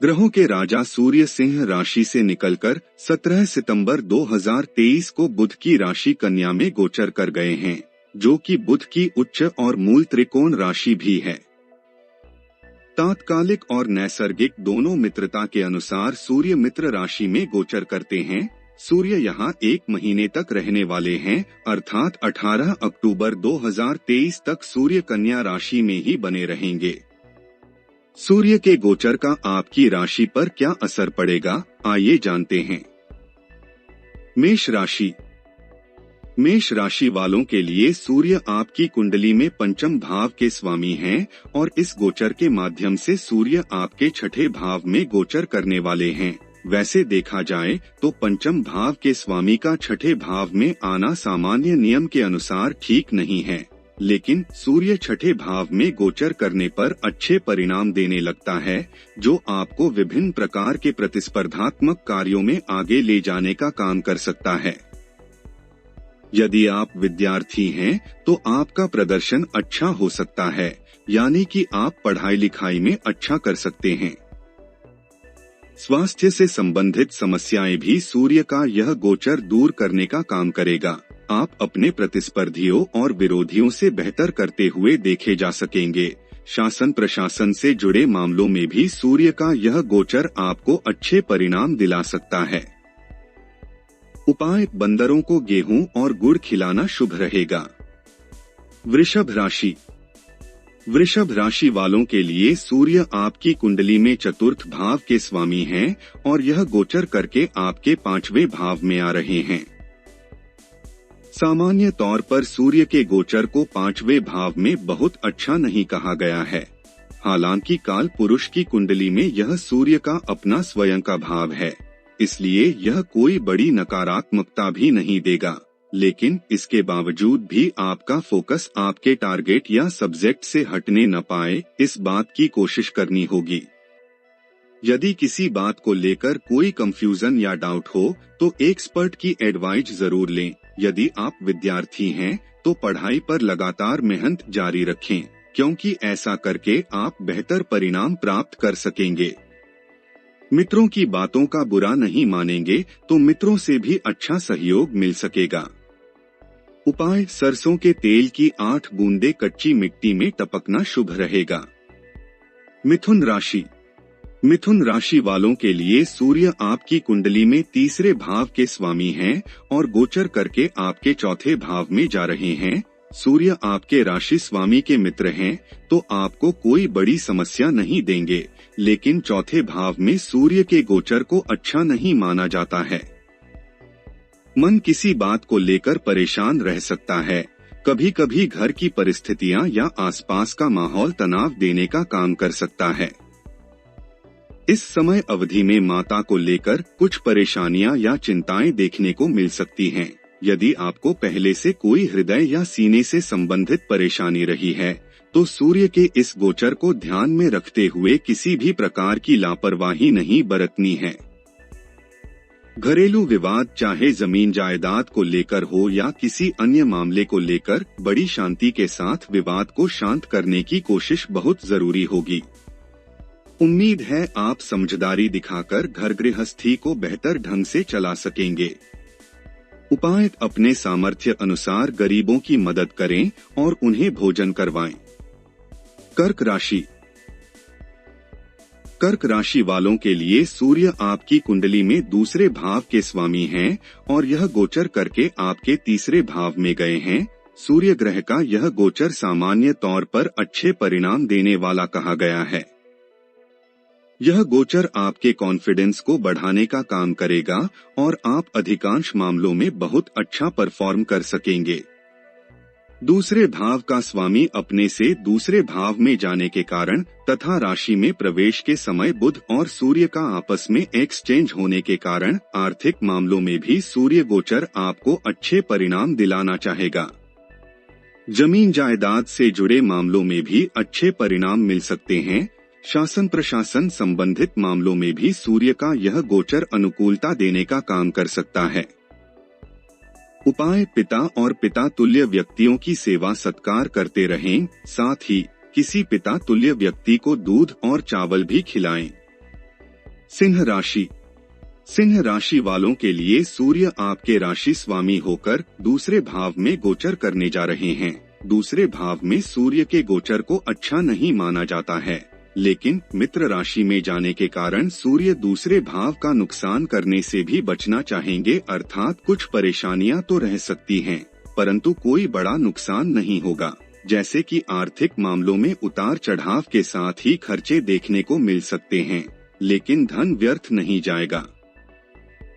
ग्रहों के राजा सूर्य सिंह राशि से निकलकर 17 सितंबर 2023 को बुध की राशि कन्या में गोचर कर गए हैं, जो कि बुध की उच्च और मूल त्रिकोण राशि भी है। तात्कालिक और नैसर्गिक दोनों मित्रता के अनुसार सूर्य मित्र राशि में गोचर करते हैं। सूर्य यहाँ 1 महीने तक रहने वाले हैं, अर्थात 18 अक्टूबर 2023 तक सूर्य कन्या राशि में ही बने रहेंगे। सूर्य के गोचर का आपकी राशि पर क्या असर पड़ेगा, आइए जानते हैं। मेष राशि। मेष राशि वालों के लिए सूर्य आपकी कुंडली में पंचम भाव के स्वामी हैं और इस गोचर के माध्यम से सूर्य आपके छठे भाव में गोचर करने वाले हैं। वैसे देखा जाए तो पंचम भाव के स्वामी का छठे भाव में आना सामान्य नियम के अनुसार ठीक नहीं है, लेकिन सूर्य छठे भाव में गोचर करने पर अच्छे परिणाम देने लगता है, जो आपको विभिन्न प्रकार के प्रतिस्पर्धात्मक कार्यों में आगे ले जाने का काम कर सकता है। यदि आप विद्यार्थी हैं तो आपका प्रदर्शन अच्छा हो सकता है, यानी कि आप पढ़ाई लिखाई में अच्छा कर सकते हैं। स्वास्थ्य से संबंधित समस्याएं भी सूर्य का यह गोचर दूर करने का काम करेगा। आप अपने प्रतिस्पर्धियों और विरोधियों से बेहतर करते हुए देखे जा सकेंगे। शासन प्रशासन से जुड़े मामलों में भी सूर्य का यह गोचर आपको अच्छे परिणाम दिला सकता है। उपाय: बंदरों को गेहूं और गुड़ खिलाना शुभ रहेगा। वृषभ राशि। वृषभ राशि वालों के लिए सूर्य आपकी कुंडली में चतुर्थ भाव के स्वामी हैं और यह गोचर करके आपके 5वें भाव में आ रहे हैं। सामान्य तौर पर सूर्य के गोचर को 5वें भाव में बहुत अच्छा नहीं कहा गया है। हालांकि काल पुरुष की कुंडली में यह सूर्य का अपना स्वयं का भाव है, इसलिए यह कोई बड़ी नकारात्मकता भी नहीं देगा, लेकिन इसके बावजूद भी आपका फोकस आपके टारगेट या सब्जेक्ट से हटने न पाए, इस बात की कोशिश करनी होगी। यदि किसी बात को लेकर कोई कंफ्यूजन या डाउट हो तो एक्सपर्ट की एडवाइस जरूर लें। यदि आप विद्यार्थी हैं तो पढ़ाई पर लगातार मेहनत जारी रखें, क्योंकि ऐसा करके आप बेहतर परिणाम प्राप्त कर सकेंगे। मित्रों की बातों का बुरा नहीं मानेंगे तो मित्रों से भी अच्छा सहयोग मिल सकेगा। उपाय: सरसों के तेल की 8 बूंदे कच्ची मिट्टी में टपकना शुभ रहेगा। मिथुन राशि। मिथुन राशि वालों के लिए सूर्य आपकी कुंडली में तीसरे भाव के स्वामी हैं और गोचर करके आपके चौथे भाव में जा रहे हैं। सूर्य आपके राशि स्वामी के मित्र हैं तो आपको कोई बड़ी समस्या नहीं देंगे, लेकिन चौथे भाव में सूर्य के गोचर को अच्छा नहीं माना जाता है। मन किसी बात को लेकर परेशान रह सकता है। कभी कभी घर की परिस्थितियां या आसपास का माहौल तनाव देने का काम कर सकता है। इस समय अवधि में माता को लेकर कुछ परेशानियां या चिंताएं देखने को मिल सकती हैं। यदि आपको पहले से कोई हृदय या सीने से संबंधित परेशानी रही है तो सूर्य के इस गोचर को ध्यान में रखते हुए किसी भी प्रकार की लापरवाही नहीं बरतनी है। घरेलू विवाद, चाहे जमीन जायदाद को लेकर हो या किसी अन्य मामले को लेकर, बड़ी शांति के साथ विवाद को शांत करने की कोशिश बहुत जरूरी होगी। उम्मीद है आप समझदारी दिखाकर घर गृहस्थी को बेहतर ढंग से चला सकेंगे। उपाय: अपने सामर्थ्य अनुसार गरीबों की मदद करें और उन्हें भोजन करवाएं। कर्क राशि। कर्क राशि वालों के लिए सूर्य आपकी कुंडली में दूसरे भाव के स्वामी हैं और यह गोचर करके आपके तीसरे भाव में गए हैं। सूर्य ग्रह का यह गोचर सामान्य तौर पर अच्छे परिणाम देने वाला कहा गया है। यह गोचर आपके कॉन्फिडेंस को बढ़ाने का काम करेगा और आप अधिकांश मामलों में बहुत अच्छा परफॉर्म कर सकेंगे। दूसरे भाव का स्वामी अपने से दूसरे भाव में जाने के कारण तथा राशि में प्रवेश के समय बुध और सूर्य का आपस में एक्सचेंज होने के कारण आर्थिक मामलों में भी सूर्य गोचर आपको अच्छे परिणाम दिलाना चाहेगा। जमीन जायदाद से जुड़े मामलों में भी अच्छे परिणाम मिल सकते हैं। शासन प्रशासन संबंधित मामलों में भी सूर्य का यह गोचर अनुकूलता देने का काम कर सकता है। उपाय: पिता और पिता तुल्य व्यक्तियों की सेवा सत्कार करते रहें, साथ ही किसी पिता तुल्य व्यक्ति को दूध और चावल भी खिलाएं। सिंह राशि। सिंह राशि वालों के लिए सूर्य आपके राशि स्वामी होकर दूसरे भाव में गोचर करने जा रहे हैं। दूसरे भाव में सूर्य के गोचर को अच्छा नहीं माना जाता है, लेकिन मित्र राशि में जाने के कारण सूर्य दूसरे भाव का नुकसान करने से भी बचना चाहेंगे, अर्थात कुछ परेशानियां तो रह सकती हैं, परंतु कोई बड़ा नुकसान नहीं होगा। जैसे कि आर्थिक मामलों में उतार चढ़ाव के साथ ही खर्चे देखने को मिल सकते हैं, लेकिन धन व्यर्थ नहीं जाएगा।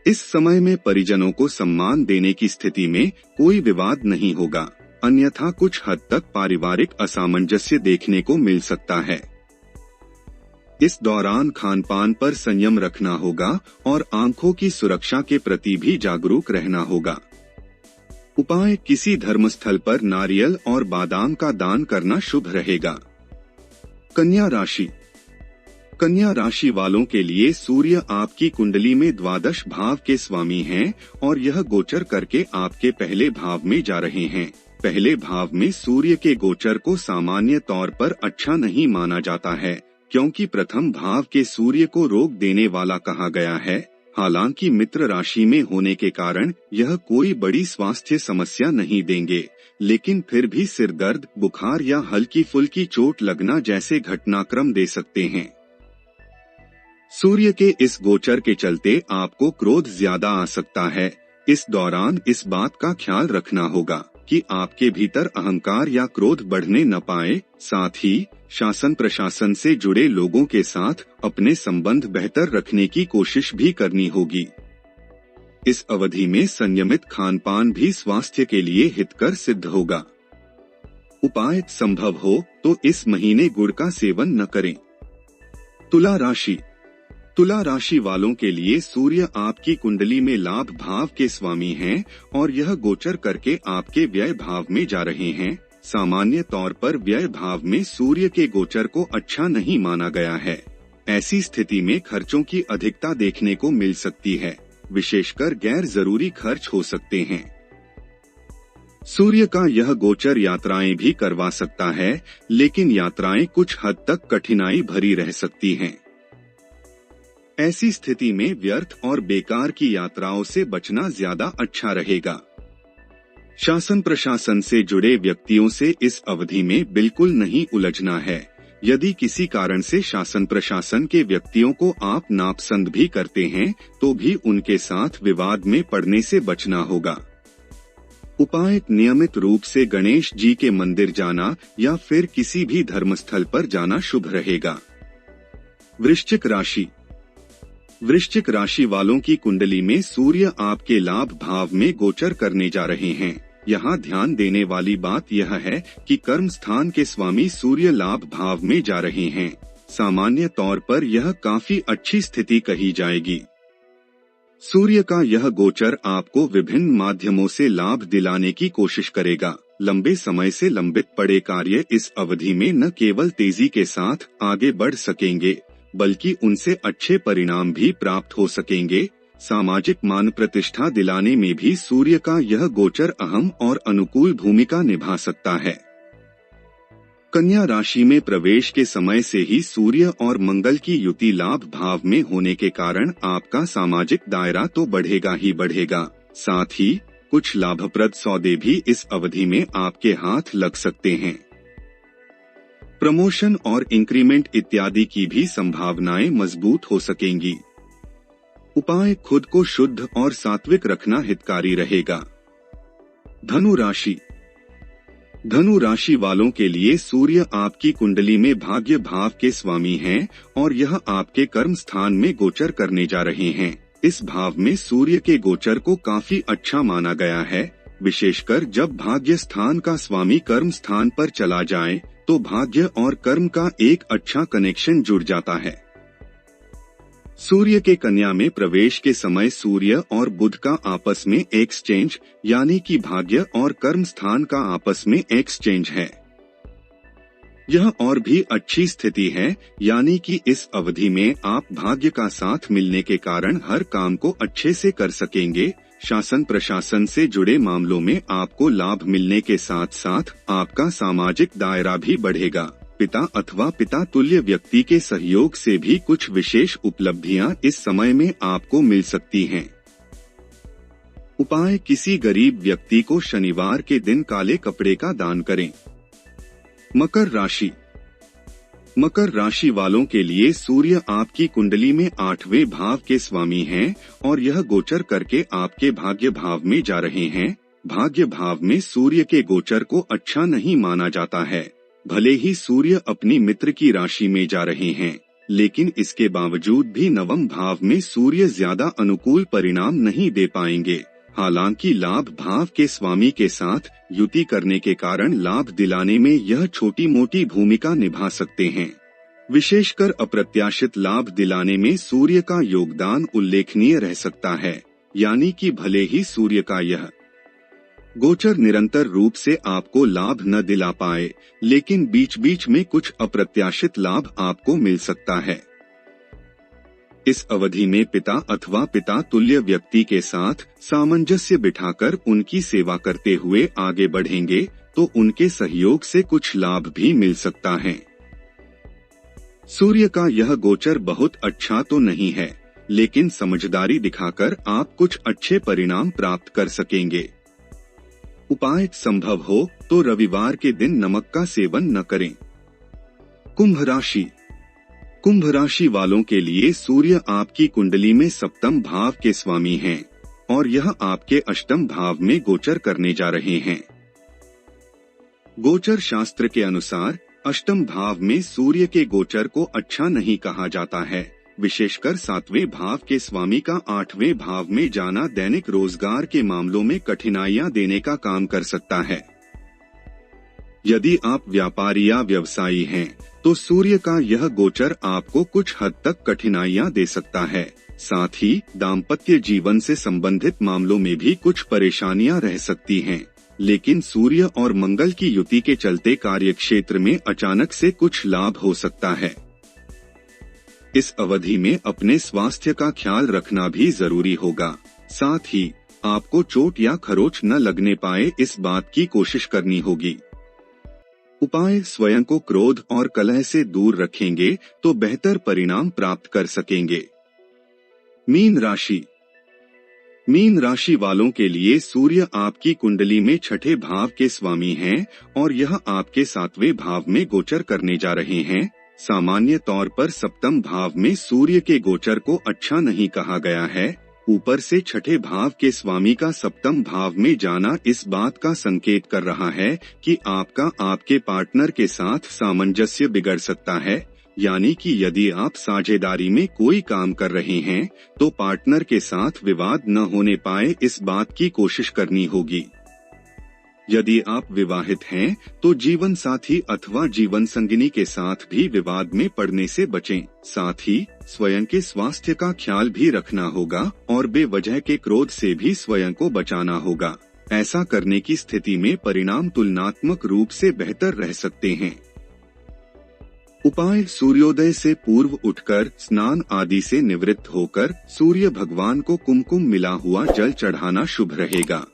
इस समय में परिजनों को सम्मान देने की स्थिति में कोई विवाद नहीं होगा, अन्यथा कुछ हद तक पारिवारिक असामंजस्य देखने को मिल सकता है। इस दौरान खानपान पर संयम रखना होगा और आंखों की सुरक्षा के प्रति भी जागरूक रहना होगा। उपाय: किसी धर्मस्थल पर नारियल और बादाम का दान करना शुभ रहेगा। कन्या राशि। कन्या राशि वालों के लिए सूर्य आपकी कुंडली में द्वादश भाव के स्वामी हैं और यह गोचर करके आपके पहले भाव में जा रहे हैं। पहले भाव में सूर्य के गोचर को सामान्य तौर पर अच्छा नहीं माना जाता है, क्योंकि प्रथम भाव के सूर्य को रोक देने वाला कहा गया है। हालांकि मित्र राशि में होने के कारण यह कोई बड़ी स्वास्थ्य समस्या नहीं देंगे, लेकिन फिर भी सिर दर्द, बुखार या हल्की फुल्की चोट लगना जैसे घटनाक्रम दे सकते हैं। सूर्य के इस गोचर के चलते आपको क्रोध ज्यादा आ सकता है। इस दौरान इस बात का ख्याल रखना होगा कि आपके भीतर अहंकार या क्रोध बढ़ने न पाए। साथ ही शासन प्रशासन से जुड़े लोगों के साथ अपने संबंध बेहतर रखने की कोशिश भी करनी होगी। इस अवधि में संयमित खानपान भी स्वास्थ्य के लिए हितकर सिद्ध होगा। उपाय: संभव हो तो इस महीने गुड़ का सेवन न करें। तुला राशि। तुला राशि वालों के लिए सूर्य आपकी कुंडली में लाभ भाव के स्वामी हैं और यह गोचर करके आपके व्यय भाव में जा रहे हैं। सामान्य तौर पर व्यय भाव में सूर्य के गोचर को अच्छा नहीं माना गया है। ऐसी स्थिति में खर्चों की अधिकता देखने को मिल सकती है, विशेषकर गैर जरूरी खर्च हो सकते हैं। सूर्य का यह गोचर यात्राएं भी करवा सकता है, लेकिन यात्राएं कुछ हद तक कठिनाई भरी रह सकती हैं। ऐसी स्थिति में व्यर्थ और बेकार की यात्राओं से बचना ज्यादा अच्छा रहेगा। शासन प्रशासन से जुड़े व्यक्तियों से इस अवधि में बिल्कुल नहीं उलझना है। यदि किसी कारण से शासन प्रशासन के व्यक्तियों को आप नापसंद भी करते हैं, तो भी उनके साथ विवाद में पड़ने से बचना होगा। उपाय: नियमित रूप से गणेश जी के मंदिर जाना या फिर किसी भी धर्मस्थल पर जाना शुभ रहेगा। वृश्चिक राशि। वृश्चिक राशि वालों की कुंडली में सूर्य आपके लाभ भाव में गोचर करने जा रहे हैं। यहाँ ध्यान देने वाली बात यह है कि कर्म स्थान के स्वामी सूर्य लाभ भाव में जा रहे हैं। सामान्य तौर पर यह काफी अच्छी स्थिति कही जाएगी। सूर्य का यह गोचर आपको विभिन्न माध्यमों से लाभ दिलाने की कोशिश करेगा। लंबे समय से लंबित पड़े कार्य इस अवधि में न केवल तेजी के साथ आगे बढ़ सकेंगे, बल्कि उनसे अच्छे परिणाम भी प्राप्त हो सकेंगे। सामाजिक मान प्रतिष्ठा दिलाने में भी सूर्य का यह गोचर अहम और अनुकूल भूमिका निभा सकता है। कन्या राशि में प्रवेश के समय से ही सूर्य और मंगल की युति लाभ भाव में होने के कारण आपका सामाजिक दायरा तो बढ़ेगा ही बढ़ेगा, साथ ही कुछ लाभप्रद सौदे भी इस अवधि में आपके हाथ लग सकते हैं। प्रमोशन और इंक्रीमेंट इत्यादि की भी संभावनाएं मजबूत हो सकेंगी। उपाय: खुद को शुद्ध और सात्विक रखना हितकारी रहेगा। धनु राशि। धनु राशि वालों के लिए सूर्य आपकी कुंडली में भाग्य भाव के स्वामी हैं और यह आपके कर्म स्थान में गोचर करने जा रहे हैं। इस भाव में सूर्य के गोचर को काफी अच्छा माना गया है, विशेषकर जब भाग्य स्थान का स्वामी कर्म स्थान पर चला जाए तो भाग्य और कर्म का एक अच्छा कनेक्शन जुड़ जाता है। सूर्य के कन्या में प्रवेश के समय सूर्य और बुध का आपस में एक्सचेंज यानी कि भाग्य और कर्म स्थान का आपस में एक्सचेंज है। यह और भी अच्छी स्थिति है, यानी कि इस अवधि में आप भाग्य का साथ मिलने के कारण हर काम को अच्छे से कर सकेंगे। शासन प्रशासन से जुड़े मामलों में आपको लाभ मिलने के साथ साथ आपका सामाजिक दायरा भी बढ़ेगा। पिता अथवा पिता तुल्य व्यक्ति के सहयोग से भी कुछ विशेष उपलब्धियां इस समय में आपको मिल सकती हैं। उपाय: किसी गरीब व्यक्ति को शनिवार के दिन काले कपड़े का दान करें। मकर राशि। मकर राशि वालों के लिए सूर्य आपकी कुंडली में 8वें भाव के स्वामी हैं और यह गोचर करके आपके भाग्य भाव में जा रहे हैं। भाग्य भाव में सूर्य के गोचर को अच्छा नहीं माना जाता है। भले ही सूर्य अपनी मित्र की राशि में जा रहे हैं, लेकिन इसके बावजूद भी नवम भाव में सूर्य ज्यादा अनुकूल परिणाम नहीं दे पाएंगे। हालांकि लाभ भाव के स्वामी के साथ युति करने के कारण लाभ दिलाने में यह छोटी मोटी भूमिका निभा सकते हैं। विशेषकर अप्रत्याशित लाभ दिलाने में सूर्य का योगदान उल्लेखनीय रह सकता है। यानी कि भले ही सूर्य का यह गोचर निरंतर रूप से आपको लाभ न दिला पाए, लेकिन बीच बीच में कुछ अप्रत्याशित लाभ आपको मिल सकता है। इस अवधि में पिता अथवा पिता तुल्य व्यक्ति के साथ सामंजस्य बिठाकर उनकी सेवा करते हुए आगे बढ़ेंगे तो उनके सहयोग से कुछ लाभ भी मिल सकता है। सूर्य का यह गोचर बहुत अच्छा तो नहीं है, लेकिन समझदारी दिखाकर आप कुछ अच्छे परिणाम प्राप्त कर सकेंगे। उपाय: संभव हो तो रविवार के दिन नमक का सेवन न करें। कुंभ राशि। कुंभ राशि वालों के लिए सूर्य आपकी कुंडली में 7वें भाव के स्वामी हैं और यह आपके 8वें भाव में गोचर करने जा रहे हैं। गोचर शास्त्र के अनुसार 8वें भाव में सूर्य के गोचर को अच्छा नहीं कहा जाता है। विशेषकर 7वें भाव के स्वामी का 8वें भाव में जाना दैनिक रोजगार के मामलों में कठिनाइयां देने का काम कर सकता है। यदि आप व्यापारी या व्यवसायी हैं, तो सूर्य का यह गोचर आपको कुछ हद तक कठिनाइयां दे सकता है। साथ ही दाम्पत्य जीवन से संबंधित मामलों में भी कुछ परेशानियां रह सकती हैं। लेकिन सूर्य और मंगल की युति के चलते कार्यक्षेत्र में अचानक से कुछ लाभ हो सकता है। इस अवधि में अपने स्वास्थ्य का ख्याल रखना भी जरूरी होगा। साथ ही आपको चोट या खरोच न लगने पाए, इस बात की कोशिश करनी होगी। उपाय: स्वयं को क्रोध और कलह से दूर रखेंगे तो बेहतर परिणाम प्राप्त कर सकेंगे। मीन राशि। मीन राशि वालों के लिए सूर्य आपकी कुंडली में 6ठे भाव के स्वामी हैं और यह आपके 7वें भाव में गोचर करने जा रहे हैं। सामान्य तौर पर 7वें भाव में सूर्य के गोचर को अच्छा नहीं कहा गया है। ऊपर से 6ठे भाव के स्वामी का 7वें भाव में जाना इस बात का संकेत कर रहा है कि आपका आपके पार्टनर के साथ सामंजस्य बिगड़ सकता है। यानी कि यदि आप साझेदारी में कोई काम कर रहे हैं तो पार्टनर के साथ विवाद न होने पाए, इस बात की कोशिश करनी होगी। यदि आप विवाहित हैं तो जीवन साथी अथवा जीवन संगिनी के साथ भी विवाद में पड़ने से बचें। साथ ही स्वयं के स्वास्थ्य का ख्याल भी रखना होगा और बेवजह के क्रोध से भी स्वयं को बचाना होगा। ऐसा करने की स्थिति में परिणाम तुलनात्मक रूप से बेहतर रह सकते हैं। उपाय: सूर्योदय से पूर्व उठकर स्नान आदि से निवृत्त होकर सूर्य भगवान को कुमकुम मिला हुआ जल चढ़ाना शुभ रहेगा।